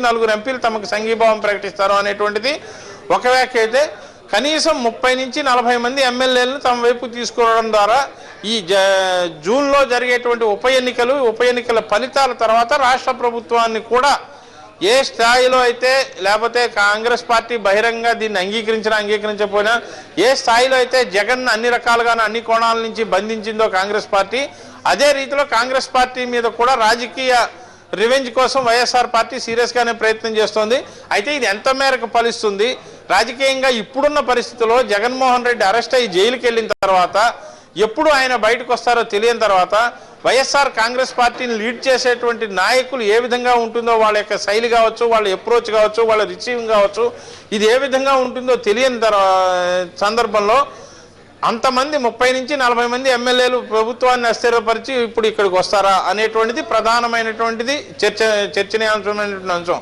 నలుగురు ఎంపీలు తమకు సంఘీభావం ప్రకటిస్తారు అనేటువంటిది ఒక వ్యాఖ్య అయితే కనీసం 30 నుంచి 40 మంది ఎమ్మెల్యేలను తమ వైపు తీసుకోవడం ద్వారా ఈ జూన్లో జరిగేటువంటి ఉప ఎన్నికల ఫలితాల తర్వాత రాష్ట్ర ప్రభుత్వాన్ని కూడా ఏ స్థాయిలో అయితే లేకపోతే కాంగ్రెస్ పార్టీ బహిరంగంగా దీన్ని అంగీకరించకపోయినా ఏ స్థాయిలో అయితే జగన్ అన్ని రకాలుగా అన్ని కోణాల నుంచి బంధించిందో కాంగ్రెస్ పార్టీ అదే రీతిలో కాంగ్రెస్ పార్టీ మీద కూడా రాజకీయ రివెంజ్ కోసం వైఎస్ఆర్ పార్టీ సీరియస్ గానే ప్రయత్నం చేస్తోంది. అయితే ఇది ఎంత మేరకు ఫలిస్తుంది రాజకీయంగా ఇప్పుడున్న పరిస్థితుల్లో జగన్మోహన్ రెడ్డి అరెస్ట్ అయ్యి జైలుకి వెళ్ళిన తర్వాత ఎప్పుడు ఆయన బయటకు వస్తారో తెలియని తర్వాత వైఎస్ఆర్ కాంగ్రెస్ పార్టీని లీడ్ చేసేటువంటి నాయకులు ఏ విధంగా ఉంటుందో వాళ్ళ యొక్క శైలి కావచ్చు, వాళ్ళ అప్రోచ్ కావచ్చు, వాళ్ళ రిసీవింగ్ కావచ్చు, ఇది ఏ విధంగా ఉంటుందో తెలియని సందర్భంలో అంతమంది 30 నుంచి 40 మంది ఎమ్మెల్యేలు ప్రభుత్వాన్ని అస్థిరపరిచి ఇప్పుడు ఇక్కడికి వస్తారా అనేటువంటిది ప్రధానమైనటువంటిది చర్చనీయాంశమైనటువంటి అంశం.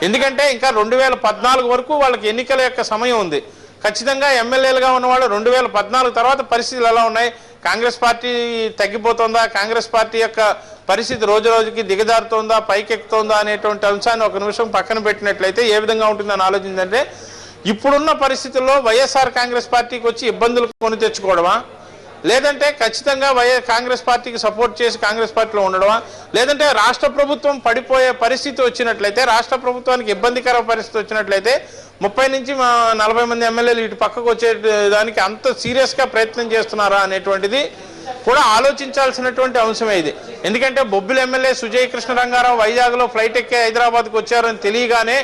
ఎందుకంటే ఇంకా 2014 వరకు వాళ్ళకి ఎన్నికల యొక్క సమయం ఉంది. ఖచ్చితంగా ఎమ్మెల్యేలుగా ఉన్నవాళ్ళు 2014 తర్వాత పరిస్థితులు ఎలా ఉన్నాయి, కాంగ్రెస్ పార్టీ తగ్గిపోతుందా, కాంగ్రెస్ పార్టీ యొక్క పరిస్థితి రోజు రోజుకి దిగజారుతోందా, పైకెక్కుతోందా అనేటువంటి అంశాన్ని ఒక నిమిషం పక్కన పెట్టినట్లయితే ఏ విధంగా ఉంటుందని ఆలోచిందంటే ఇప్పుడున్న పరిస్థితుల్లో వైఎస్ఆర్ కాంగ్రెస్ పార్టీకి వచ్చి ఇబ్బందులు కొని తెచ్చుకోవడమా, లేదంటే ఖచ్చితంగా కాంగ్రెస్ పార్టీకి సపోర్ట్ చేసి కాంగ్రెస్ పార్టీలో ఉండడమా, లేదంటే రాష్ట్ర ప్రభుత్వం పడిపోయే పరిస్థితి వచ్చినట్లయితే, రాష్ట్ర ప్రభుత్వానికి ఇబ్బందికర పరిస్థితి వచ్చినట్లయితే 30 నుంచి 40 మంది ఎమ్మెల్యేలు ఇటు పక్కకు వచ్చే దానికి అంత సీరియస్గా ప్రయత్నం చేస్తున్నారా అనేటువంటిది కూడా ఆలోచించాల్సినటువంటి అంశమే ఇది. ఎందుకంటే బొబ్బిలి ఎమ్మెల్యే సుజయ్ కృష్ణ రంగారావు వైజాగ్లో ఫ్లైట్ ఎక్కి హైదరాబాద్కు వచ్చారని తెలియగానే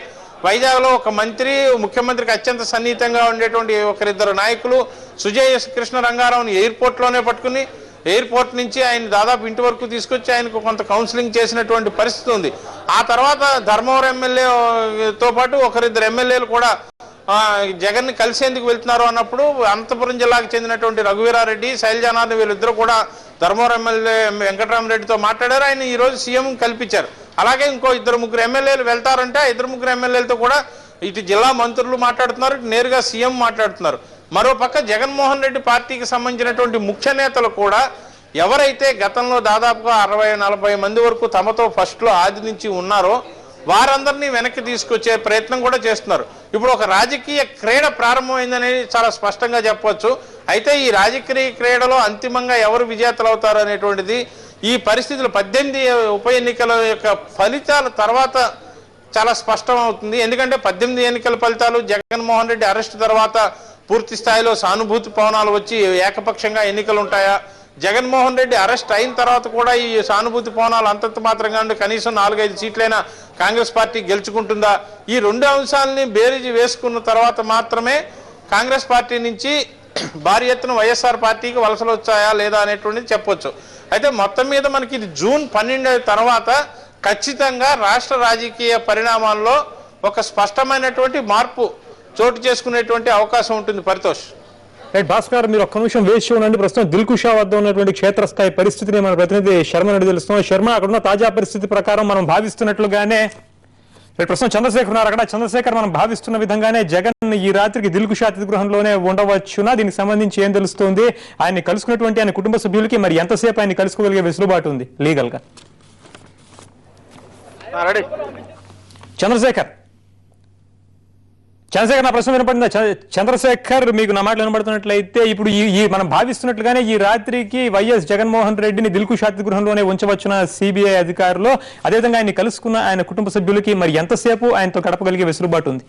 వైజాగ్లో ఒక మంత్రి ముఖ్యమంత్రికి అత్యంత సన్నిహితంగా ఉండేటువంటి ఒకరిద్దరు నాయకులు సుజయ్ కృష్ణ రంగారావుని ఎయిర్పోర్ట్లోనే పట్టుకుని ఎయిర్పోర్ట్ నుంచి ఆయన దాదాపు ఇంటి వరకు తీసుకొచ్చి ఆయనకు కొంత కౌన్సిలింగ్ చేసినటువంటి పరిస్థితి ఉంది. ఆ తర్వాత ధర్మవరం ఎమ్మెల్యేతో పాటు ఒకరిద్దరు ఎమ్మెల్యేలు కూడా జగన్ని కలిసేందుకు వెళ్తున్నారు అన్నప్పుడు అనంతపురం జిల్లాకు చెందినటువంటి రఘువీరారెడ్డి, శైలజానాథ్ వీళ్ళిద్దరూ కూడా ధర్మవరం ఎమ్మెల్యే వెంకటరామరెడ్డితో మాట్లాడారు. ఆయన ఈరోజు సీఎం కల్పించారు. అలాగే ఇంకో 2-3 ఎమ్మెల్యేలు వెళ్తారంటే ఆ 2-3 ఎమ్మెల్యేలతో కూడా ఇటు జిల్లా మంత్రులు మాట్లాడుతున్నారు, ఇటు నేరుగా సీఎం మాట్లాడుతున్నారు. మరోపక్క జగన్మోహన్ రెడ్డి పార్టీకి సంబంధించినటువంటి ముఖ్య నేతలు కూడా ఎవరైతే గతంలో దాదాపుగా 60-40 మంది వరకు తమతో ఫస్ట్లో ఆది నుంచి ఉన్నారో వారందరినీ వెనక్కి తీసుకొచ్చే ప్రయత్నం కూడా చేస్తున్నారు. ఇప్పుడు ఒక రాజకీయ క్రీడ ప్రారంభమైందనేది చాలా స్పష్టంగా చెప్పవచ్చు. అయితే ఈ రాజకీయ క్రీడలో అంతిమంగా ఎవరు విజేతలు అవుతారు అనేటువంటిది ఈ పరిస్థితులు 18 ఉప ఎన్నికల యొక్క ఫలితాల తర్వాత చాలా స్పష్టం అవుతుంది. ఎందుకంటే 18 ఎన్నికల ఫలితాలు జగన్మోహన్ రెడ్డి అరెస్ట్ తర్వాత పూర్తి స్థాయిలో సానుభూతి పవనాలు వచ్చి ఏకపక్షంగా ఎన్నికలు ఉంటాయా, జగన్మోహన్ రెడ్డి అరెస్ట్ అయిన తర్వాత కూడా ఈ సానుభూతి పవనాలు అంతంత మాత్రంగా కనీసం 4-5 సీట్లైనా కాంగ్రెస్ పార్టీ గెలుచుకుంటుందా, ఈ 2 అంశాలని బేరీజు వేసుకున్న తర్వాత మాత్రమే కాంగ్రెస్ పార్టీ నుంచి భారీ ఎత్తున వైఎస్ఆర్ పార్టీకి వలసలు వచ్చాయా లేదా అనేటువంటిది చెప్పొచ్చు. అయితే మొత్తం మీద మనకి ఇది జూన్ 12 తర్వాత ఖచ్చితంగా రాష్ట్ర రాజకీయ పరిణామాల్లో ఒక స్పష్టమైనటువంటి మార్పు చోటు చేసుకునేటువంటి అవకాశం ఉంటుంది. పరితోష్ రైట్ భాస్కర్, మీరు ఒక్క నిమిషం వేచి ఉండండి. ప్రస్తుతం దిల్కుషా వద్ద ఉన్నటువంటి క్షేత్రస్థాయి పరిస్థితిని మన ప్రతినిధి శర్మ రెడ్డి తెలుస్తున్నాం. శర్మ, అక్కడున్న తాజా పరిస్థితి ప్రకారం మనం భావిస్తున్నట్లుగానే ప్రస్తుతం చంద్రశేఖర్ ఉన్నారు అక్కడ. చంద్రశేఖర్, మనం భావిస్తున్న విధంగానే జగన్ ఈ రాత్రికి దిల్కుషా అతిథి గృహంలోనే ఉండవచ్చునా? దీనికి సంబంధించి ఏం తెలుస్తుంది? ఆయన్ని కలుసుకున్నటువంటి ఆయన కుటుంబ సభ్యులకి మరి ఎంతసేపు ఆయన కలుసుకోగలిగే వెసులుబాటు ఉంది లీగల్ గా? చంద్రశేఖర్, నా ప్రశ్న వినపడిందా? చంద్రశేఖర్, మీకు నా మాటలు వినపడుతున్నట్లయితే ఇప్పుడు ఈ మనం భావిస్తున్నట్లుగానే ఈ రాత్రికి వైఎస్ జగన్మోహన్ రెడ్డిని దిల్కుషా అతిథి గృహంలోనే ఉంచవచ్చున సిబిఐ అధికారులు? అదేవిధంగా ఆయన కలుసుకున్న ఆయన కుటుంబ సభ్యులకి మరి ఎంతసేపు ఆయనతో గడపగలిగే వెసులుబాటు ఉంది?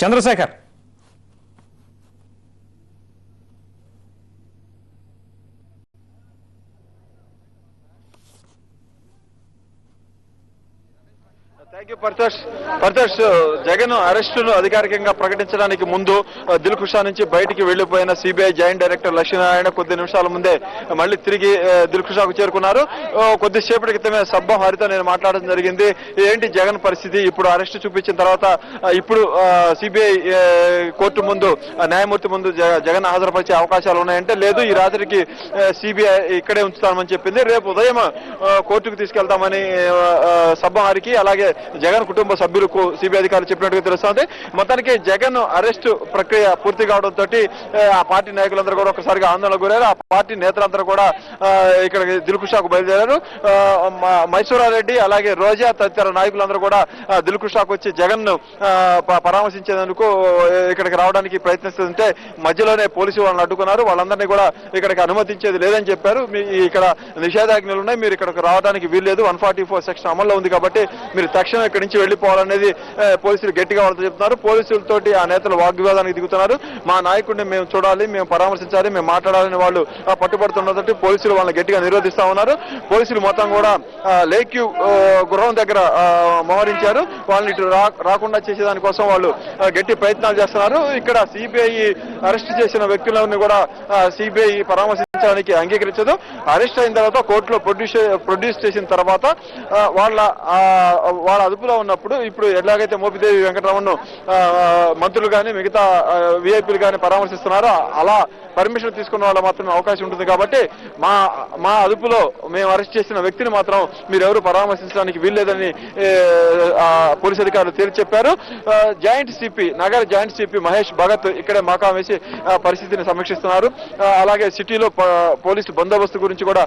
చంద్రశేఖర్, పర్తోష్, జగన్ అరెస్టును అధికారికంగా ప్రకటించడానికి ముందు దిల్కుషా నుంచి బయటికి వెళ్లిపోయిన సిబిఐ జాయింట్ డైరెక్టర్ లక్ష్మీనారాయణ కొద్ది నిమిషాల ముందే మళ్ళీ తిరిగి దిల్కుషాకు చేరుకున్నారు. కొద్దిసేపటి క్రితమే సబ్బం హరితో నేను మాట్లాడడం జరిగింది. ఏంటి జగన్ పరిస్థితి, ఇప్పుడు అరెస్టు చూపించిన తర్వాత ఇప్పుడు సిబిఐ కోర్టు ముందు న్యాయమూర్తి ముందు జగన్ హాజరుపరిచే అవకాశాలు ఉన్నాయంటే లేదు, ఈ రాత్రికి సిబిఐ ఇక్కడే ఉంచుతామని చెప్పింది. రేపు ఉదయం కోర్టుకు తీసుకెళ్తామని సబ్బం హరికి అలాగే జగన్ కుటుంబ సభ్యులకు సిబిఐ అధికారులు చెప్పినట్టుగా తెలుస్తోంది. మొత్తానికి జగన్ అరెస్టు ప్రక్రియ పూర్తి కావడంతో ఆ పార్టీ నాయకులందరూ కూడా ఒకసారిగా ఆందోళనకు గురయ్యారు. ఆ పార్టీ నేతలందరూ కూడా ఇక్కడ దిల్కుషాకు బయలుదేరారు. మైసూరారెడ్డి అలాగే రోజా తదితర నాయకులందరూ కూడా దిల్కుషాకు వచ్చి జగన్ ను పరామర్శించేందుకు ఇక్కడికి రావడానికి ప్రయత్నిస్తుంటే మధ్యలోనే పోలీసులు వాళ్ళని అడ్డుకున్నారు. వాళ్ళందరినీ కూడా ఇక్కడికి అనుమతించేది లేదని చెప్పారు. ఇక్కడ నిషేధాజ్ఞలు ఉన్నాయి, మీరు ఇక్కడికి రావడానికి వీల్లేదు, 144 సెక్షన్ అమల్లో ఉంది కాబట్టి మీరు తక్షణం ఇక్కడి నుంచి వెళ్లిపోవాలనేది పోలీసులు గట్టిగా వాళ్ళతో చెప్తున్నారు. పోలీసులతోటి ఆ నేతలు వాగ్వివాదానికి దిగుతున్నారు. మా నాయకుడిని మేము చూడాలి, మేము పరామర్శించాలి, మేము మాట్లాడాలని వాళ్ళు పట్టుబడుతున్నటువంటి పోలీసులు వాళ్ళని గట్టిగా నిరోధిస్తా ఉన్నారు. పోలీసులు మొత్తం కూడా లేక్ గృహం దగ్గర మోహరించారు. వాళ్ళని ఇటు రాకుండా చేసేదానికోసం వాళ్ళు గట్టి ప్రయత్నాలు చేస్తున్నారు. ఇక్కడ సిబిఐ అరెస్ట్ చేసిన వ్యక్తులను కూడా సిబిఐ పరామర్శించడానికి అంగీకరించదు. అరెస్ట్ అయిన తర్వాత కోర్టులో ప్రొడ్యూస్ చేసిన తర్వాత వాళ్ళ అదుపులో ఉన్నప్పుడు ఇప్పుడు ఎలాగైతే మోపిదేవి వెంకటరమణను మంత్రులు కానీ మిగతా విఐపీలు కానీ పరామర్శిస్తున్నారో అలా పర్మిషన్ తీసుకున్న వాళ్ళ మాత్రమే అవకాశం ఉంటుంది. కాబట్టి మా అదుపులో మేము అరెస్ట్ చేసిన వ్యక్తిని మాత్రం మీరెవరు పరామర్శించడానికి వీల్లేదని పోలీసు అధికారులు తేల్చి చెప్పారు. నగర జాయింట్ సిపి మహేష్ భగత్ ఇక్కడే మకాం వేసి పరిస్థితిని సమీక్షిస్తున్నారు. అలాగే సిటీలో పోలీసు బందోబస్తు గురించి కూడా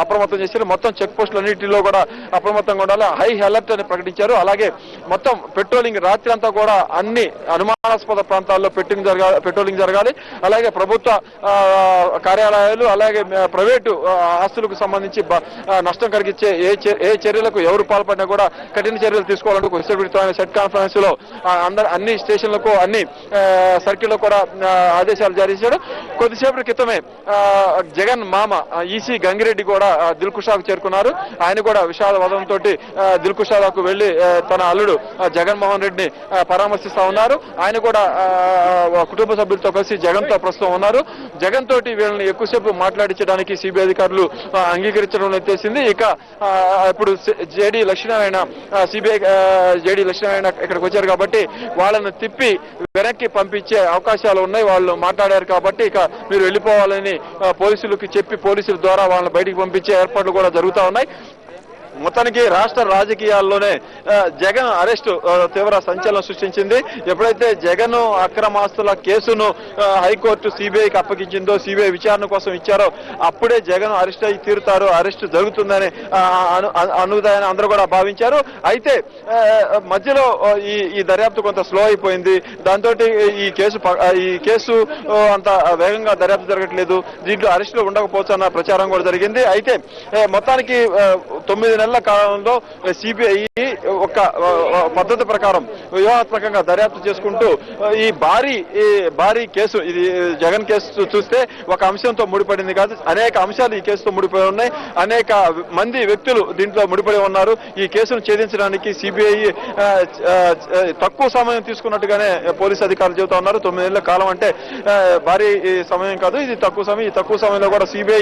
అప్రమత్తం చేశారు. మొత్తం చెక్ పోస్టులన్నింటిలో కూడా అప్రమత్తంగా ఉండాలి, హై అలర్ట్ అని ప్రకటించారు. అలాగే మొత్తం పెట్రోలింగ్ రాత్రి అంతా కూడా అన్ని అనుమానాస్పద ప్రాంతాల్లో పెట్రోలింగ్ జరగాలి. అలాగే ప్రభుత్వ కార్యాలయాలు అలాగే ప్రైవేటు ఆస్తులకు సంబంధించి నష్టం కలిగించే ఏ చర్యలకు ఎవరు పాల్పడినా కూడా కఠిన చర్యలు తీసుకోవాలంటూ సెట్ కాన్ఫరెన్స్ లో అన్ని స్టేషన్లకు అన్ని సర్కిల్లో కూడా ఆదేశాలు జారీ చేశాడు. కొద్దిసేపటి క్రితమే జగన్ మామ ఈసీ గంగిరెడ్డి కూడా దిల్కుషాకు చేరుకున్నారు. ఆయన కూడా విషాద వదంతో దిల్కుషాకు వెళ్లి తన అల్లుడు జగన్మోహన్ రెడ్డిని పరామర్శిస్తా ఉన్నారు. ఆయన కూడా కుటుంబ సభ్యులతో కలిసి జగన్ తో ప్రస్తుతం ఉన్నారు. జగన్ తోటి వీళ్ళని ఎక్కువసేపు మాట్లాడించడానికి సిబిఐ అధికారులు అంగీకరించడం తెలిసింది. ఇక ఇప్పుడు JD Lakshminarayana CBI JD Lakshminarayana ఇక్కడికి వచ్చారు కాబట్టి వాళ్ళను తిప్పి వెనక్కి పంపించే అవకాశాలు ఉన్నాయి. వాళ్ళు మాట్లాడారు కాబట్టి ఇక మీరు వెళ్ళిపోవాలని పోలీసులకు చెప్పి పోలీసుల ద్వారా వాళ్ళని బయటికి పంపించే ఏర్పాట్లు కూడా జరుగుతూ ఉన్నాయి. మొత్తానికి రాష్ట్ర రాజకీయాల్లోనే జగన్ అరెస్టు తీవ్ర సంచలనం సృష్టించింది. ఎప్పుడైతే జగన్ అక్రమాస్తుల కేసును హైకోర్టు సిబిఐకి అప్పగించిందో, సిబిఐ విచారణ కోసం ఇచ్చారో అప్పుడే జగన్ అరెస్ట్ అయి తీరుతారు, అరెస్టు జరుగుతుందని అనుదాయని అందరూ కూడా భావించారు. అయితే మధ్యలో ఈ దర్యాప్తు కొంత స్లో అయిపోయింది. దాంతో ఈ కేసు అంత వేగంగా దర్యాప్తు జరగట్లేదు, దీంట్లో అరెస్టులు ఉండకపోవచ్చు అన్న ప్రచారం కూడా జరిగింది. అయితే మొత్తానికి 9 నెలల కాలంలో సిబిఐ ఒక పద్ధతి ప్రకారం వ్యూహాత్మకంగా దర్యాప్తు చేసుకుంటూ ఈ భారీ కేసు, ఇది జగన్ కేసు చూస్తే ఒక అంశంతో ముడిపడింది కాదు, అనేక అంశాలు ఈ కేసుతో ముడిపడి ఉన్నాయి. అనేక మంది వ్యక్తులు దీంట్లో ముడిపడి ఉన్నారు. ఈ కేసును ఛేదించడానికి సిబిఐ తక్కువ సమయం తీసుకున్నట్టుగానే పోలీసు అధికారులు చెబుతా ఉన్నారు. 9 నెలల కాలం అంటే భారీ సమయం కాదు, ఇది తక్కువ సమయం. ఈ తక్కువ సమయంలో కూడా సిబిఐ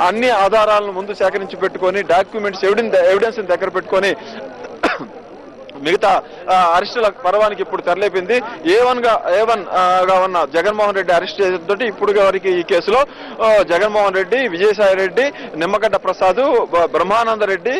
అన్ని ఆధారాలను ముందు సేకరించి పెట్టుకొని డాక్యుమెంట్స్ ఎవిడెన్స్ దగ్గర పెట్టుకొని మిగతా అరెస్టుల పర్వానికి ఇప్పుడు తెరలేపింది. A1 గా ఉన్న జగన్మోహన్ రెడ్డి అరెస్ట్ చేయడంతో ఇప్పుడు వరకు ఈ కేసులో జగన్మోహన్ రెడ్డి, విజయసాయి రెడ్డి, నిమ్మగడ్డ ప్రసాద్, బ్రహ్మానంద రెడ్డి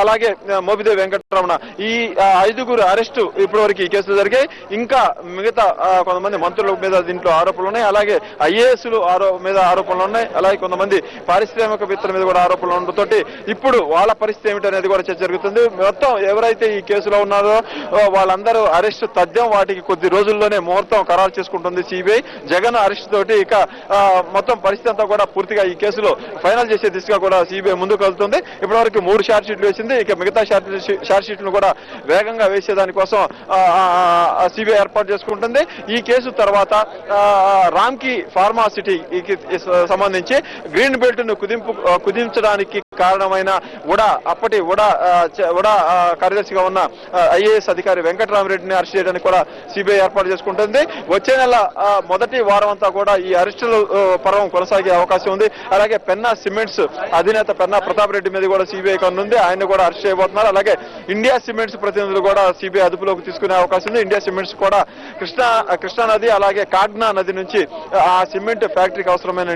అలాగే మోపిదేవి వెంకటరమణ ఈ 5గురు అరెస్టు ఇప్పటి వరకు ఈ కేసులో జరిగాయి. ఇంకా మిగతా కొంతమంది మంత్రుల మీద దీంట్లో ఆరోపణలు ఉన్నాయి. అలాగే IASలు మీద ఆరోపణలు ఉన్నాయి. అలాగే కొంతమంది పారిశ్రామికవేత్తల మీద కూడా ఆరోపణలు ఉండటంతో ఇప్పుడు వాళ్ళ పరిస్థితి ఏమిటనేది కూడా చర్చ జరుగుతుంది. మొత్తం ఎవరైతే ఈ కేసులో ఉన్నారో వాళ్ళందరూ అరెస్ట్ తథ్యం వాటికి కొద్ది రోజుల్లోనే ముహూర్తం ఖరారు చేసుకుంటుంది సిబిఐ. జగన్ అరెస్ట్ తోటి ఇక మొత్తం పరిస్థితి అంతా కూడా పూర్తిగా ఈ కేసులో ఫైనల్ చేసే దిశగా కూడా సిబిఐ ముందుకు వెళ్తుంది. ఇప్పటివరకు 3 ఛార్జ్ షీట్లు వేసింది. ఇక మిగతా ఛార్జ్ షీట్లను కూడా వేగంగా వేసేదానికోసం సిబిఐ ఏర్పాటు చేసుకుంటుంది. ఈ కేసు తర్వాత రామ్కి ఫార్మాసిటీకి సంబంధించి గ్రీన్ బెల్ట్ ను కుదించడానికి కారణమైన అప్పటి ఉడా కార్యదర్శిగా ఉన్న IAS అధికారి వెంకటరామరెడ్డిని అరెస్ట్ చేయడానికి కూడా సిబిఐ ఏర్పాటు చేసుకుంటుంది. వచ్చే నెల మొదటి వారం అంతా కూడా ఈ అరెస్టుల పర్వం కొనసాగే అవకాశం ఉంది. అలాగే పెన్నా సిమెంట్స్ అధినేత పెన్నా ప్రతాప్ రెడ్డి మీద కూడా సిబిఐ కన్నుంది, ఆయన కూడా అరెస్ట్ చేయబోతున్నారు. అలాగే ఇండియా సిమెంట్స్ ప్రతినిధులు కూడా సిబిఐ అదుపులోకి తీసుకునే అవకాశం ఉంది. ఇండియా సిమెంట్స్ కూడా కృష్ణా నది అలాగే కాగ్నా నది నుంచి ఆ సిమెంట్ ఫ్యాక్టరీకి అవసరమైన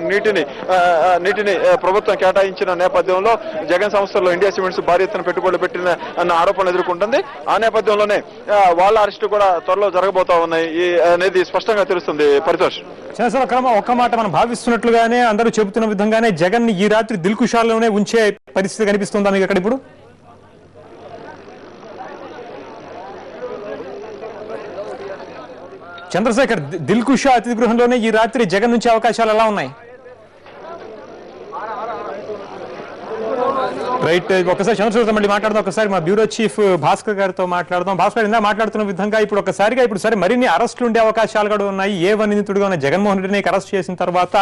నీటిని ప్రభుత్వం కేటాయించిన నేపథ్యంలో జగన్ సంస్థల్లో ఇండియా సిమెంట్స్ భారీ ఎత్తున పెట్టుబడులు పెట్టిన అన్న ఆరోపణలు ఎదుర్కొంటుంది. ఆ నేపథ్యంలోనే వాళ్ళ అరెస్టు కూడా త్వరలో జరగబోతా ఉన్నాయి అనేది స్పష్టంగా తెలుస్తుంది. పరితోష్, ఒక్క మాట మనం భావిస్తున్నట్లుగానే అందరూ చెబుతున్న విధంగానే జగన్ ఈ రాత్రి దిల్కుషాల్లోనే ఉంచే పరిస్థితి కనిపిస్తుందా మీకు అక్కడ ఇప్పుడు? చంద్రశేఖర్, దిల్కుషా అతిథి గృహంలోనే ఈ రాత్రి జగన్ నుంచి అవకాశాలు ఎలా ఉన్నాయి? రైట్, ఒకసారి చంద్రశేఖర్ మళ్ళీ మాట్లాడదాం. ఒకసారి మా బ్యూరో చీఫ్ భాస్కర్ గారితో మాట్లాడదాం. భాస్కర్ ఇందా మాట్లాడుతున్న విధంగా ఇప్పుడు సరే మరిన్ని అరెస్టులు ఉండే అవకాశాలు కూడా ఉన్నాయి. ఏ1 నిందితుడిగా ఉన్న జగన్మోహన్ రెడ్డిని అరెస్ట్ చేసిన తర్వాత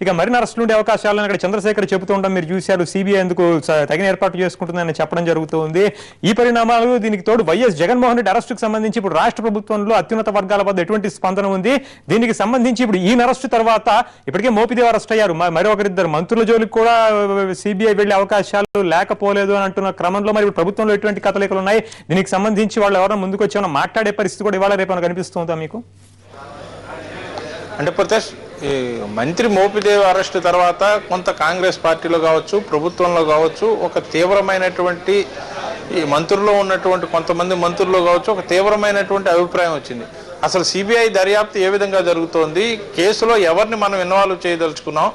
ఇక మరిన్ని అరెస్టులు ఉండే అవకాశాలను అక్కడ చంద్రశేఖర్ చెబుతూ ఉండడం మీరు చూశారు. సిబిఐ ఎందుకు తగిన ఏర్పాటు చేసుకుంటుందని చెప్పడం జరుగుతుంది. ఈ పరిణామాలు దీనికి తోడు వైఎస్ జగన్మోహన్ రెడ్డి అరెస్టుకు సంబంధించి ఇప్పుడు రాష్ట్ర ప్రభుత్వంలో అత్యున్నత వర్గాల వద్ద ఎటువంటి స్పందన ఉంది? దీనికి సంబంధించి ఇప్పుడు ఈ అరెస్టు తర్వాత ఇప్పటికే మోపిదేవ్ అరెస్ట్ అయ్యారు. మరొకరిద్దరు మంత్రుల జోలికి కూడా సిబిఐ వెళ్లే అవకాశాలు లేకపోలేదు అని అంటున్న క్రమంలో మరి ప్రభుత్వంలో ఎటువంటి కథలికలు ఉన్నాయి? దీనికి సంబంధించి వాళ్ళు ఎవరైనా ముందుకు వచ్చి మాట్లాడే పరిస్థితి కూడా ఇవాళ రేపు కనిపిస్తుందా మీకు? అంటే ప్రతేష్, ఈ మంత్రి మోపిదేవ్ అరెస్టు తర్వాత కొంత కాంగ్రెస్ పార్టీలో కావచ్చు, ప్రభుత్వంలో కావచ్చు, ఒక తీవ్రమైనటువంటి ఈ మంత్రుల్లో ఉన్నటువంటి కొంతమంది మంత్రుల్లో కావచ్చు ఒక తీవ్రమైనటువంటి అభిప్రాయం వచ్చింది. అసలు సిబిఐ దర్యాప్తు ఏ విధంగా జరుగుతోంది, కేసులో ఎవరిని మనం ఇన్వాల్వ్ చేయదలుచుకున్నాం,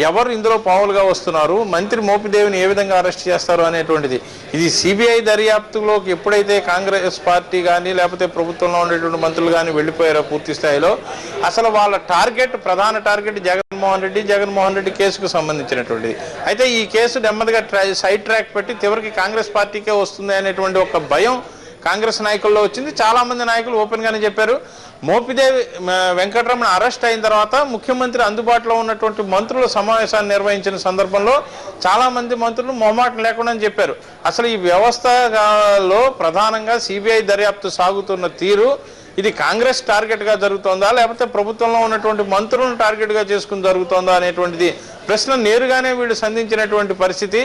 ఎవరు ఇందులో పావులుగా వస్తున్నారు, మంత్రి మోపిదేవిని ఏ విధంగా అరెస్ట్ చేస్తారు అనేటువంటిది. ఇది సిబిఐ దర్యాప్తులోకి ఎప్పుడైతే కాంగ్రెస్ పార్టీ కానీ లేకపోతే ప్రభుత్వంలో ఉండేటువంటి మంత్రులు కానీ వెళ్ళిపోయారో పూర్తి స్థాయిలో, అసలు వాళ్ళ ప్రధాన టార్గెట్ జగన్మోహన్ రెడ్డి కేసుకు సంబంధించినటువంటిది. అయితే ఈ కేసు నెమ్మదిగా సైడ్ ట్రాక్ పెట్టి చివరికి కాంగ్రెస్ పార్టీకే వస్తుంది అనేటువంటి ఒక భయం కాంగ్రెస్ నాయకుల్లో వచ్చింది. చాలా మంది నాయకులు ఓపెన్ గానే చెప్పారు. మోపిదేవి వెంకటరమణ అరెస్ట్ అయిన తర్వాత ముఖ్యమంత్రి అందుబాటులో ఉన్నటువంటి మంత్రుల సమావేశాన్ని నిర్వహించిన సందర్భంలో చాలా మంది మంత్రులు మొహమాటం లేకుండా చెప్పారు. అసలు ఈ వ్యవస్థలో ప్రధానంగా సిబిఐ దర్యాప్తు సాగుతున్న తీరు ఇది కాంగ్రెస్ టార్గెట్ గా జరుగుతోందా లేకపోతే ప్రభుత్వంలో ఉన్నటువంటి మంత్రులను టార్గెట్ గా చేసుకుని జరుగుతోందా అనేటువంటిది ప్రశ్న నేరుగానే వీళ్ళు సంధించినటువంటి పరిస్థితి.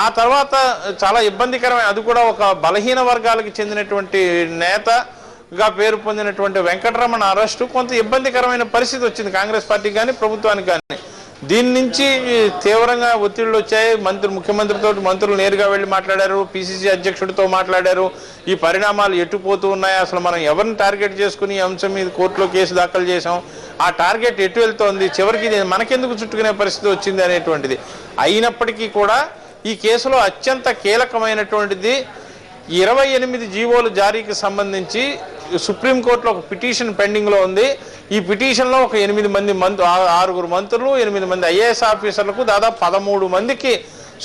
ఆ తర్వాత చాలా ఇబ్బందికరమైన, అది కూడా ఒక బలహీన వర్గాలకు చెందినటువంటి నేతగా పేరు పొందినటువంటి వెంకటరమణ అరెస్టు కొంత ఇబ్బందికరమైన పరిస్థితి వచ్చింది కాంగ్రెస్ పార్టీకి కానీ ప్రభుత్వానికి కానీ. దీని నుంచి తీవ్రంగా ఒత్తిళ్లు వచ్చాయి. ముఖ్యమంత్రితో మంత్రులు నేరుగా వెళ్ళి మాట్లాడారు, పిసిసి అధ్యక్షుడితో మాట్లాడారు. ఈ పరిణామాలు ఎటుపోతూ ఉన్నాయి, అసలు మనం ఎవరిని టార్గెట్ చేసుకుని ఈ అంశం మీద కోర్టులో కేసు దాఖలు చేశాం, ఆ టార్గెట్ ఎటు వెళ్తోంది, చివరికి మనకెందుకు చుట్టుకునే పరిస్థితి వచ్చింది అనేటువంటిది. అయినప్పటికీ కూడా ఈ కేసులో అత్యంత కీలకమైనటువంటిది 28 జీవోలు జారీకి సంబంధించి సుప్రీంకోర్టులో ఒక పిటిషన్ పెండింగ్ లో ఉంది. ఈ పిటిషన్ లో ఒక 6 మంత్రులు 8 మంది ఐఏఎస్ ఆఫీసర్లకు దాదాపు 13 మందికి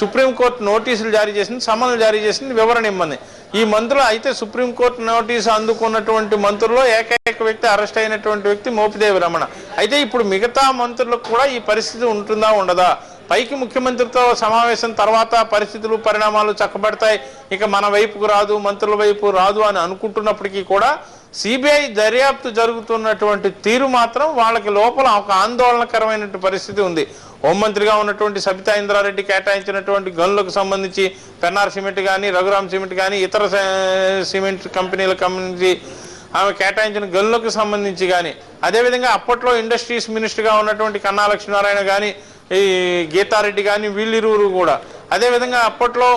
సుప్రీంకోర్టు నోటీసులు జారీ చేసింది, సమన్లు జారీ చేసింది, వివరణ ఇమ్మని. ఈ మంత్రులు అయితే సుప్రీంకోర్టు నోటీసు అందుకున్నటువంటి మంత్రుల్లో ఏకైక వ్యక్తి అరెస్ట్ అయినటువంటి వ్యక్తి మోపిదేవి రమణ. అయితే ఇప్పుడు మిగతా మంత్రులకు కూడా ఈ పరిస్థితి ఉంటుందా ఉండదా? పైకి ముఖ్యమంత్రితో సమావేశం తర్వాత పరిస్థితులు పరిణామాలు చక్కబడతాయి, ఇక మన వైపుకు రాదు, మంత్రుల వైపు రాదు అని అనుకుంటున్నప్పటికీ కూడా సిబిఐ దర్యాప్తు జరుగుతున్నటువంటి తీరు మాత్రం వాళ్ళకి లోపల ఒక ఆందోళనకరమైనటువంటి పరిస్థితి ఉంది. హోంమంత్రిగా ఉన్నటువంటి సబితా ఇంద్రారెడ్డి కేటాయించినటువంటి గనులకు సంబంధించి పెన్నార్ సిమెంట్ కానీ, రఘురామ్ సిమెంట్ కానీ, ఇతర సిమెంట్ కంపెనీలకు సంబంధించి ఆమె కేటాయించిన గనులకు సంబంధించి కానీ, అదేవిధంగా అప్పట్లో ఇండస్ట్రీస్ మినిస్టర్గా ఉన్నటువంటి కన్నా లక్ష్మీనారాయణ కానీ, ఈ గీతారెడ్డి కానీ, వీళ్ళిరువురు కూడా. అదేవిధంగా అప్పట్లో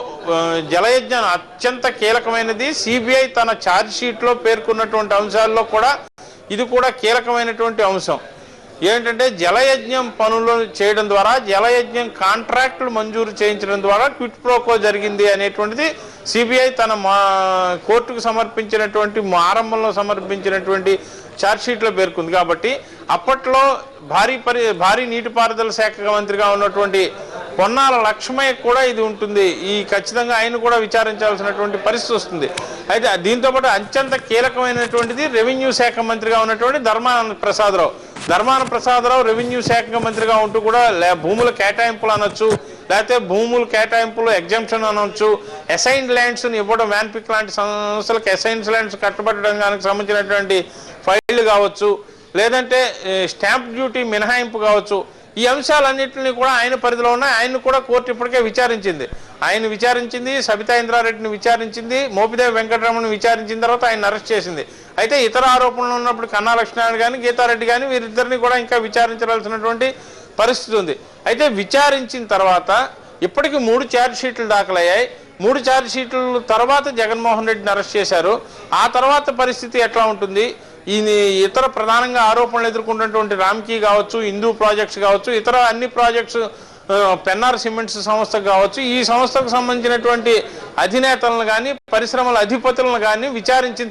జలయజ్ఞం అత్యంత కీలకమైనది. సిబిఐ తన ఛార్జ్ షీట్లో పేర్కొన్నటువంటి అంశాల్లో కూడా ఇది కూడా కీలకమైనటువంటి అంశం. ఏంటంటే జలయజ్ఞం పనులు చేయడం ద్వారా, జలయజ్ఞం కాంట్రాక్టులు మంజూరు చేయించడం ద్వారా క్విట్ ప్రోకో జరిగింది అనేటువంటిది సిబిఐ తన కోర్టుకు సమర్పించినటువంటి ఆరంభంలో సమర్పించినటువంటి ఛార్జ్షీట్లో పేర్కొంది. కాబట్టి అప్పట్లో భారీ నీటిపారుదల శాఖ మంత్రిగా ఉన్నటువంటి పొన్నాల లక్ష్మయ్య కూడా ఇది ఉంటుంది. ఈ ఖచ్చితంగా ఆయన కూడా విచారించాల్సినటువంటి పరిస్థితి వస్తుంది. అయితే దీంతో పాటు అత్యంత కీలకమైనటువంటిది రెవెన్యూ శాఖ మంత్రిగా ఉన్నటువంటి ధర్మాన ప్రసాదరావు రెవెన్యూ శాఖ మంత్రిగా ఉంటూ కూడా భూముల కేటాయింపులు అనొచ్చు, లేకపోతే భూముల కేటాయింపులు ఎగ్జంప్షన్ అనొచ్చు, అసైన్డ్ ల్యాండ్స్ ఇవ్వడం, వ్యాన్పిక్ లాంటి సంస్థలకు అసైన్డ్ ల్యాండ్స్ కట్టబెట్టడానికి సంబంధించినటువంటి ఫైళ్లు కావచ్చు, లేదంటే స్టాంప్ డ్యూటీ మినహాయింపు కావచ్చు. ఈ అంశాలన్నింటినీ కూడా ఆయన పరిధిలో ఉన్నాయి. ఆయన్ని కూడా కోర్టు ఇప్పటికే విచారించింది. సబితా ఇంద్రారెడ్డిని విచారించింది, మోపిదేవి వెంకటరమణని విచారించిన తర్వాత ఆయన అరెస్ట్ చేసింది. అయితే ఇతర ఆరోపణలు ఉన్నప్పుడు కన్నా లక్ష్మీనారాయణ కానీ, గీతారెడ్డి కానీ వీరిద్దరిని కూడా ఇంకా విచారించాల్సినటువంటి పరిస్థితి ఉంది. అయితే విచారించిన తర్వాత ఇప్పటికి 3 ఛార్జ్ షీట్లు దాఖలయ్యాయి. 3 ఛార్జ్ షీట్ల తర్వాత జగన్మోహన్ రెడ్డిని అరెస్ట్ చేశారు. ఆ తర్వాత పరిస్థితి ఎట్లా ఉంటుంది? ఈ ఇతర ప్రధానంగా ఆరోపణలు ఎదుర్కొన్నటువంటి రామ్కీ కావచ్చు, హిందూ ప్రాజెక్ట్స్ కావచ్చు, ఇతర అన్ని ప్రాజెక్ట్స్, పెన్నార్ సిమెంట్స్ సంస్థకు కావచ్చు, ఈ సంస్థకు సంబంధించినటువంటి అధినేతలను కానీ పరిశ్రమల అధిపతులను కానీ విచారించిన